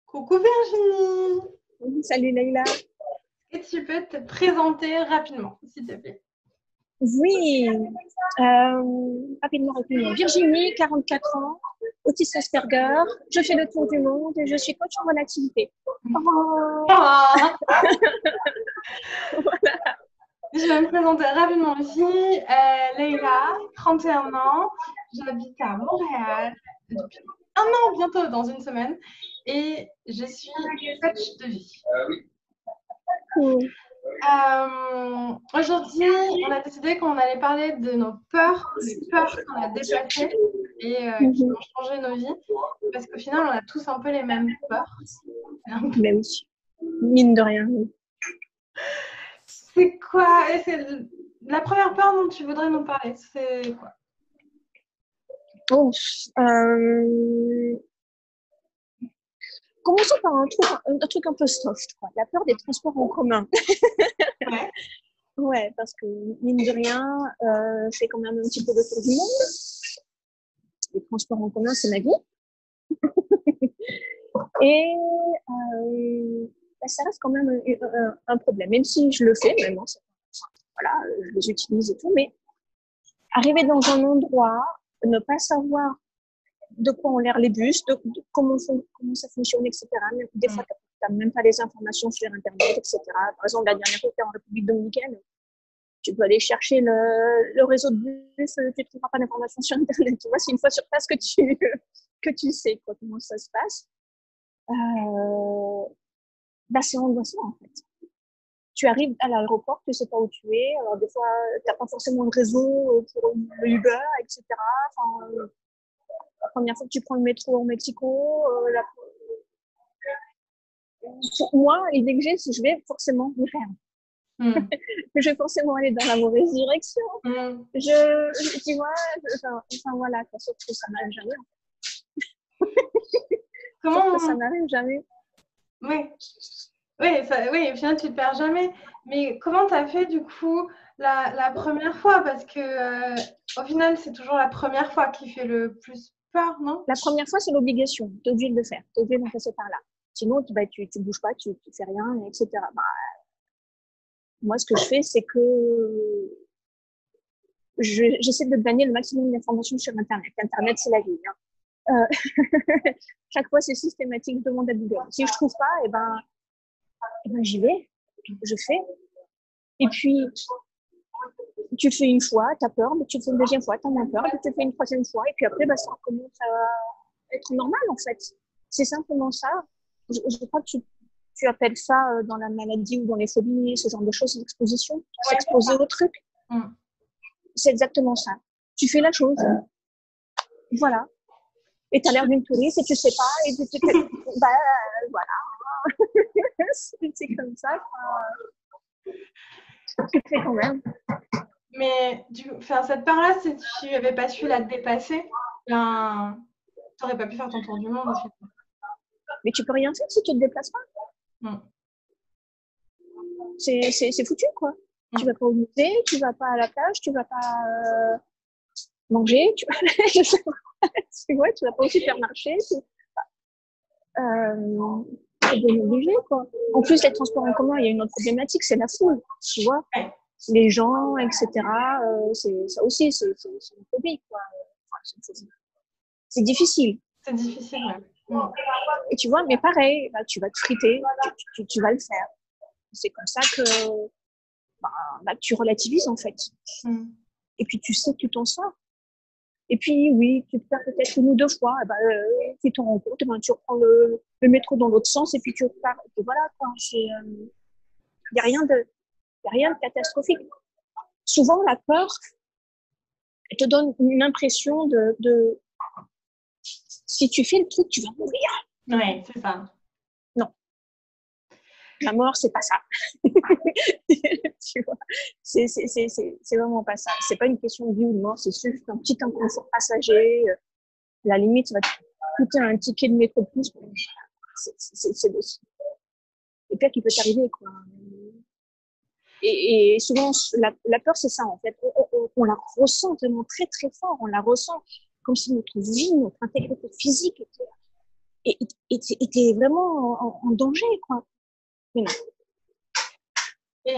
Coucou Virginie, Salut Leïla. est-ce que tu peux te présenter rapidement, s'il te plaît? Oui, rapidement. Virginie, 44 ans, autiste Asperger. Je fais le tour du monde et je suis coach en relativité. Oh, Ah, voilà. je vais me présenter rapidement aussi. Leïla, 31 ans, j'habite à Montréal depuis un an bientôt, dans une semaine, et je suis coach de vie. Cool. Aujourd'hui, on a décidé qu'on allait parler de nos peurs, les peurs qu'on a dépassées et qui ont changé nos vies, parce qu'au final, on a tous un peu les mêmes peurs. Mais oui, mine de rien. Oui. C'est quoi? La première peur dont tu voudrais nous parler, c'est quoi? Oh, commençons par un truc un peu soft, quoi. La peur des transports en commun. Ouais. Ouais, parce que mine de rien, je fais quand même un petit peu le tour du monde. Les transports en commun, c'est ma vie. Et ça reste quand même un problème, même si je le fais, même, voilà, je les utilise et tout, mais arriver dans un endroit, ne pas savoir de quoi ont l'air les bus, comment ça fonctionne, etc. Même, des fois, tu n'as même pas les informations sur Internet, etc. Par exemple, la dernière fois, tu es en République dominicaine, tu peux aller chercher le réseau de bus, tu ne trouveras pas d'informations sur Internet. Tu vois, c'est une fois sur place que tu sais quoi, comment ça se passe. C'est angoissant en fait. Tu arrives à l'aéroport, tu ne sais pas où tu es. Alors des fois, tu n'as pas forcément le réseau pour le Uber, etc. Enfin, la première fois que tu prends le métro au Mexico, pour moi, l'idée que j'ai, c'est que je vais forcément me faire. Je vais forcément aller dans la mauvaise direction. Tu vois, enfin voilà, sauf que ça n'arrive jamais. Sauf que ça n'arrive jamais. Oui. Oui, au final, tu ne te perds jamais. Mais comment tu as fait, du coup, la première fois? Parce que, au final, c'est toujours la première fois qui fait le plus peur, non? La première fois, c'est l'obligation. Tu es obligé de le faire. Tu es obligé d'en passer par là. Sinon, tu bouges pas, tu fais rien, etc. Moi, ce que je fais, c'est que j'essaie de gagner le maximum d'informations sur Internet. Internet, c'est la vie. Hein. Chaque fois, c'est systématique. Je demande à Google. Si je trouve pas, eh ben, j'y vais. Je fais. Et puis, tu fais une fois, tu as peur, mais tu fais une deuxième fois, tu as moins peur, puis tu fais une troisième fois, et puis après, ça commence à être normal, en fait. C'est simplement ça. Je crois que tu appelles ça dans la maladie ou dans les phobies, ce genre de choses, l'exposition, s'exposer au truc. C'est exactement ça. Tu fais la chose. Voilà. Et tu as l'air d'une touriste et tu sais pas, et voilà. C'est comme ça. Tu fais quand même. Mais cette peur-là, si tu n'avais pas su la dépasser, ben, tu n'aurais pas pu faire ton tour du monde. Mais tu peux rien faire si tu te déplaces pas. C'est foutu, quoi. Tu vas pas au musée, tu vas pas à la plage, tu vas pas manger, tu vois, tu vas pas au supermarché. C'est bien obligé, quoi. En plus, les transports en commun, il y a une autre problématique, c'est la foule, tu vois. Les gens, etc. Ça aussi, c'est une phobie, quoi. C'est difficile. C'est difficile, ouais. Et tu vois, mais pareil, là, tu vas te friter, tu vas le faire. C'est comme ça que tu relativises, en fait. Et puis, tu sais que tu t'en sors. Et puis, oui, tu te perds peut-être une ou deux fois, tu t'en rends compte, tu reprends le métro dans l'autre sens et puis tu repars. Et voilà, quoi. Il n'y a rien de catastrophique. Souvent, la peur, elle te donne une impression de si tu fais le truc, tu vas mourir. Oui, c'est ça. Non. La mort, c'est pas ça. Tu vois, c'est vraiment pas ça. C'est pas une question de vie ou de mort, c'est juste un petit inconfort passager. À la limite, ça va te coûter un ticket de métro de plus. C'est possible. Et puis, qui peut t'arriver, quoi. Et souvent, la peur, c'est ça, en fait. On la ressent vraiment très, très fort. On la ressent comme si notre vie, notre intégrité physique était et t'es vraiment en danger, quoi. Mais non. Et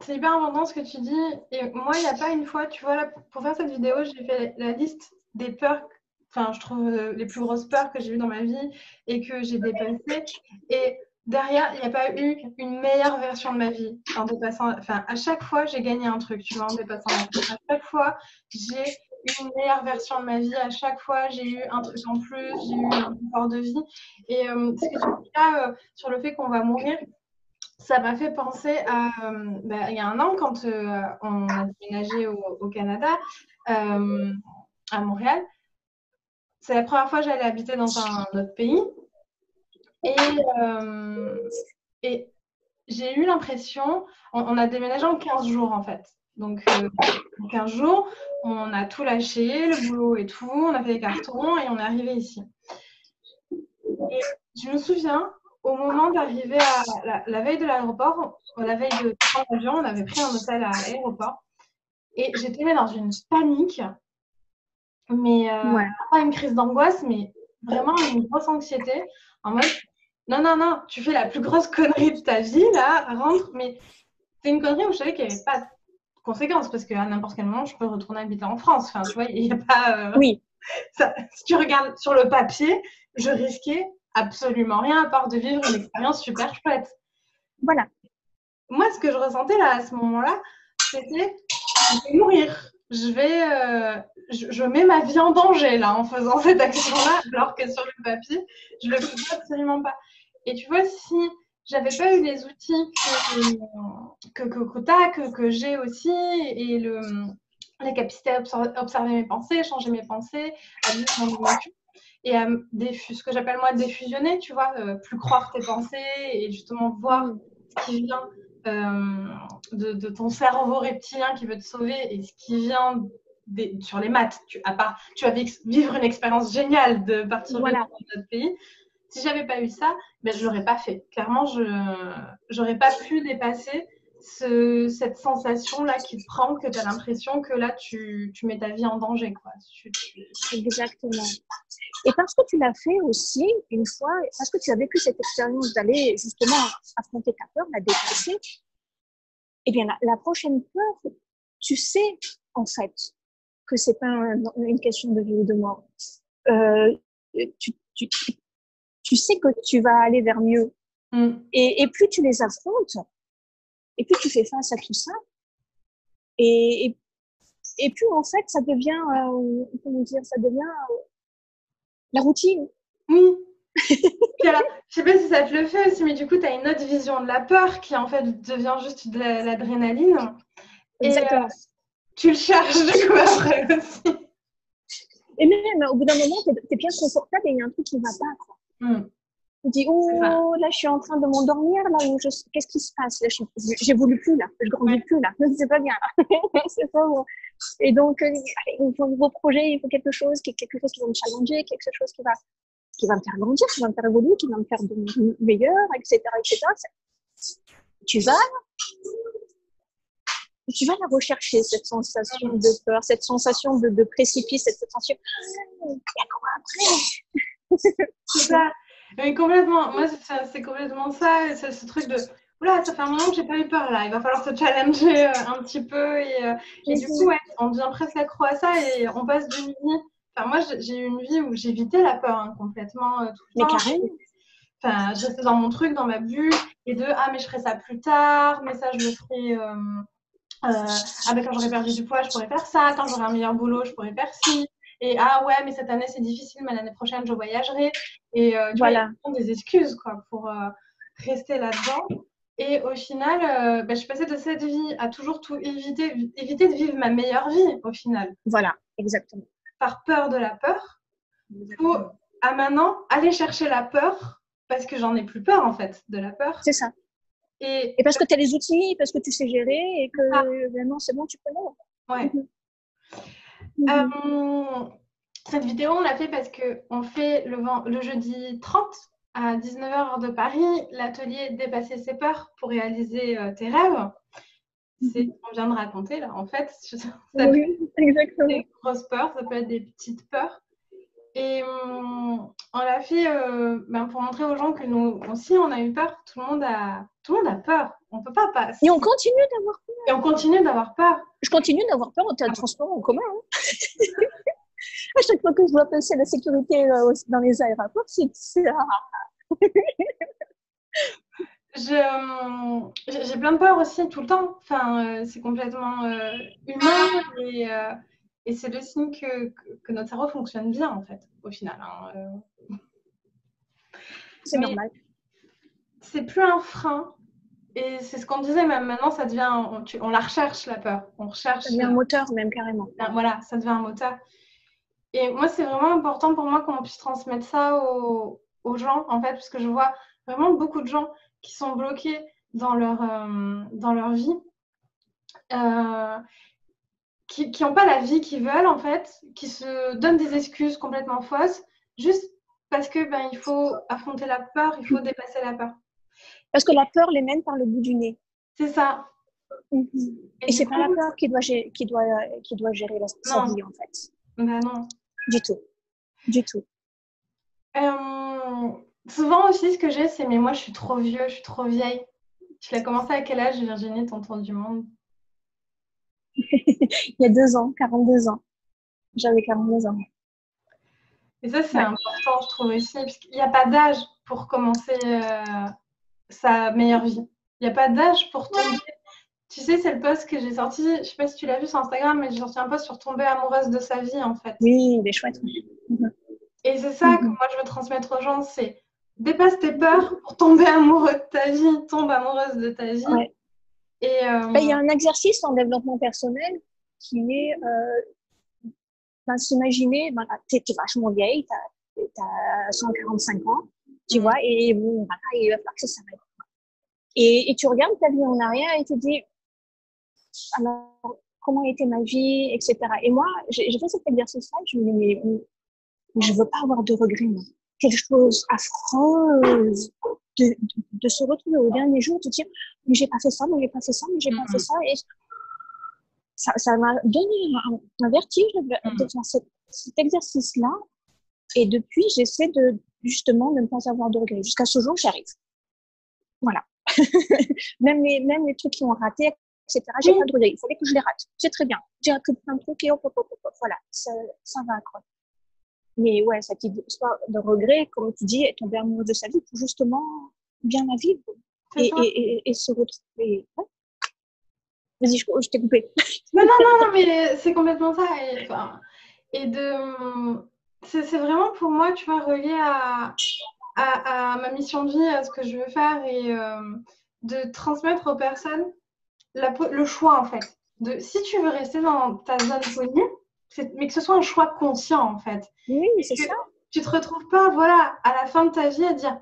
c'est hyper important ce que tu dis. Et moi, il n'y a pas une fois, tu vois, là, pour faire cette vidéo, j'ai fait la liste des peurs, enfin, je trouve les plus grosses peurs que j'ai eues dans ma vie et que j'ai dépassées. Et derrière, il n'y a pas eu une meilleure version de ma vie en dépassant. Enfin, à chaque fois, j'ai gagné un truc, tu vois, en dépassant ma vie. À chaque fois, j'ai eu une meilleure version de ma vie. À chaque fois, j'ai eu un truc en plus, j'ai eu un confort de vie. Et ce que tu dis là sur le fait qu'on va mourir, ça m'a fait penser à, il y a un an, quand on a déménagé au Canada, à Montréal. C'est la première fois que j'allais habiter dans un autre pays. Et, et j'ai eu l'impression, on a déménagé en 15 jours en fait. Donc, en 15 jours, on a tout lâché, le boulot et tout, on a fait des cartons et on est arrivé ici. Et je me souviens, au moment d'arriver à la veille de l'aéroport, la veille de prendre l'avion, on avait pris un hôtel à l'aéroport et j'étais dans une panique, mais Ouais. pas une crise d'angoisse, mais vraiment une grosse anxiété en mode non, non, non, tu fais la plus grosse connerie de ta vie là, rentre, mais c'est une connerie où je savais qu'il n'y avait pas de conséquences parce qu'à n'importe quel moment, je peux retourner habiter en France. Enfin, tu vois, il n'y a pas. Oui. Ça, si tu regardes sur le papier, je risquais absolument rien à part de vivre une expérience super chouette. Voilà. Moi, ce que je ressentais là à ce moment-là, c'était je vais mourir. Je mets ma vie en danger là en faisant cette action-là, alors que sur le papier, je le faisais absolument pas. Et tu vois, si j'avais pas eu les outils que j'ai aussi et les capacités à observer mes pensées, changer mes pensées, à vivre mon émotion et à ce que j'appelle moi défusionner, tu vois, plus croire tes pensées et justement voir ce qui vient de ton cerveau reptilien qui veut te sauver et ce qui vient sur les maths. Tu vas vivre une expérience géniale de partir vivre dans notre pays. Si j'avais pas eu ça, ben, je l'aurais pas fait. Clairement, je n'aurais pas pu dépasser cette sensation-là qui te prend, que tu as l'impression que là, tu mets ta vie en danger. Quoi. Exactement. Et parce que tu l'as fait aussi une fois, parce que tu as vécu cette expérience d'aller justement affronter ta peur, la dépasser, eh bien, la prochaine peur, tu sais en fait que c'est pas une question de vie ou de mort. Tu sais que tu vas aller vers mieux. Et plus tu les affrontes, et plus tu fais face à tout ça, et plus en fait, ça devient, comment dire, ça devient la routine. Oui. Puis alors, je sais pas si ça te le fait aussi, mais du coup, tu as une autre vision de la peur qui en fait devient juste de l'adrénaline. Exactement. Et tu le cherches du coup après aussi. Et même au bout d'un moment, t'es bien confortable et il y a un truc qui va pas, quoi. Tu dis, oh, là, je suis en train de m'endormir, là, qu'est-ce qui se passe? Là, j'évolue plus, là, je grandis plus, là, c'est pas bien, là. C'est pas bon. Et donc, allez, il faut un nouveau projet, il faut quelque chose qui va me challenger, quelque chose qui va me faire grandir, qui va me faire évoluer, qui va me faire devenir meilleur, etc., etc. Tu vas la rechercher, cette sensation de peur, cette sensation de précipice, cette sensation, il y a quoi après? C'est ça. Mais complètement. Moi, c'est complètement ça. C'est ce truc de oula, ça fait un moment que j'ai pas eu peur là. Il va falloir se challenger un petit peu. Et du coup, ouais, on devient presque accro à ça et on passe d'une vie. Enfin, moi, j'ai eu une vie où j'évitais la peur complètement tout le temps. Mais carrément. Enfin, je restais dans mon truc, dans ma bulle. Et mais je ferai ça plus tard. Mais ça, je le ferai. Mais quand j'aurai perdu du poids, je pourrais faire ça. Quand j'aurai un meilleur boulot, je pourrais faire ci. Et ouais, mais cette année c'est difficile, mais l'année prochaine je voyagerai. Et tu vois, il y a des excuses quoi, pour rester là-dedans. Et au final, je suis passée de cette vie à toujours tout éviter de vivre ma meilleure vie au final. Voilà, exactement. Par peur de la peur. À maintenant aller chercher la peur parce que j'en ai plus peur en fait de la peur. C'est ça. Et parce que tu as les outils, parce que tu sais gérer et que vraiment c'est bon, tu connais. Ouais. Cette vidéo, on l'a fait parce qu'on fait le jeudi 30 à 19h heure de Paris, l'atelier Dépasser ses peurs pour réaliser tes rêves. C'est ce qu'on vient de raconter là, en fait. Ça peut être des grosses peurs, ça peut être des petites peurs. Et on l'a fait pour montrer aux gens que nous aussi, on a eu peur. Tout le monde a peur. On peut pas passer. Et on continue d'avoir peur. Et on continue d'avoir peur. Je continue d'avoir peur en transport en commun. Hein. À chaque fois que je dois passer la sécurité dans les aéroports, c'est j'ai plein de peur aussi tout le temps. Enfin, c'est complètement humain et c'est le signe que notre cerveau fonctionne bien en fait, au final. Hein. C'est Mais normal. c'est plus un frein. Et c'est ce qu'on disait, même maintenant, ça devient, on la recherche, la peur. On recherche. Ça devient un moteur, même carrément. Voilà, ça devient un moteur. Et moi, c'est vraiment important pour moi qu'on puisse transmettre ça aux gens, en fait, parce que je vois vraiment beaucoup de gens qui sont bloqués dans leur vie, qui n'ont pas la vie qu'ils veulent, en fait, qui se donnent des excuses complètement fausses, juste parce que il faut affronter la peur, il faut dépasser la peur. Parce que la peur les mène par le bout du nez. C'est ça. Et c'est pas la peur qui doit gérer sa vie, en fait. Ben non. Du tout. Du tout. Souvent aussi, ce que j'ai, c'est mais moi, je suis trop vieux, je suis trop vieille. Tu l'as commencé à quel âge, Virginie, ton tour du monde? Il y a 2 ans, 42 ans. J'avais 42 ans. Et ça, c'est important, je trouve aussi, parce qu'il n'y a pas d'âge pour commencer sa meilleure vie. Il n'y a pas d'âge pour tomber. Tu sais, c'est le post que j'ai sorti, je ne sais pas si tu l'as vu sur Instagram, mais j'ai sorti un post sur tomber amoureuse de sa vie, en fait. Oui, des chouettes. Et c'est ça que moi, je veux transmettre aux gens, c'est dépasse tes peurs pour tomber amoureux de ta vie, tombe amoureuse de ta vie. Ouais. Et il y a un exercice en développement personnel qui est s'imaginer, t'es vachement vieille, t'as 145 ans, tu vois, et bon, il va falloir que ça s'arrête. Et tu regardes ta vie en arrière et tu te dis, alors, comment était ma vie, etc. Et moi, j'ai fait cet exercice-là, je me dis, mais je veux pas avoir de regrets, moi. Quelque chose affreuse de se retrouver au dernier jour, de dire, mais j'ai pas fait ça, mais j'ai pas fait ça, mais j'ai pas fait ça, et ça m'a donné un vertige de faire cet exercice-là. Et depuis, j'essaie justement de ne pas avoir de regrets. Jusqu'à ce jour, j'y arrive. Voilà. même les trucs qui ont raté, etc. J'ai pas de regrets. Il fallait que je les rate. C'est très bien. J'ai appris plein de trucs et hop. Voilà. Ça va accroître. Mais ouais, cette histoire de regret, comme tu dis, est tomber amoureuse de sa vie pour justement bien la vivre et se retrouver. Ouais. Vas-y, je t'ai coupé. Non, mais c'est complètement ça. C'est vraiment pour moi, tu vois, relié à ma mission de vie, à ce que je veux faire et de transmettre aux personnes le choix, en fait. Si tu veux rester dans ta zone connue, mais que ce soit un choix conscient, en fait. Oui, c'est ça. Tu te retrouves pas, voilà, à la fin de ta vie à dire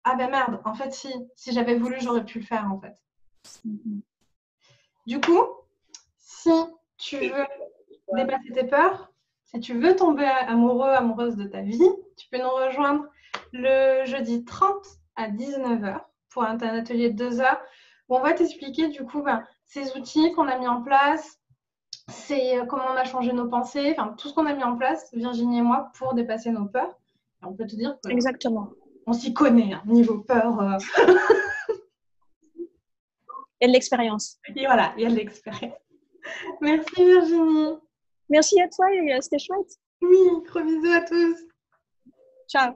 ah ben merde, en fait, si j'avais voulu, j'aurais pu le faire, en fait. Du coup, si tu veux dépasser tes peurs, si tu veux tomber amoureuse de ta vie, tu peux nous rejoindre le jeudi 30 à 19h pour un atelier de 2 heures où on va t'expliquer du coup ces outils qu'on a mis en place, comment on a changé nos pensées, tout ce qu'on a mis en place, Virginie et moi, pour dépasser nos peurs. Et on peut te dire que exactement. On s'y connaît, niveau peur. Il y a de l'expérience. Et voilà, il y a de l'expérience. Merci Virginie. Merci à toi, c'était chouette. Oui, gros bisous à tous. Ciao.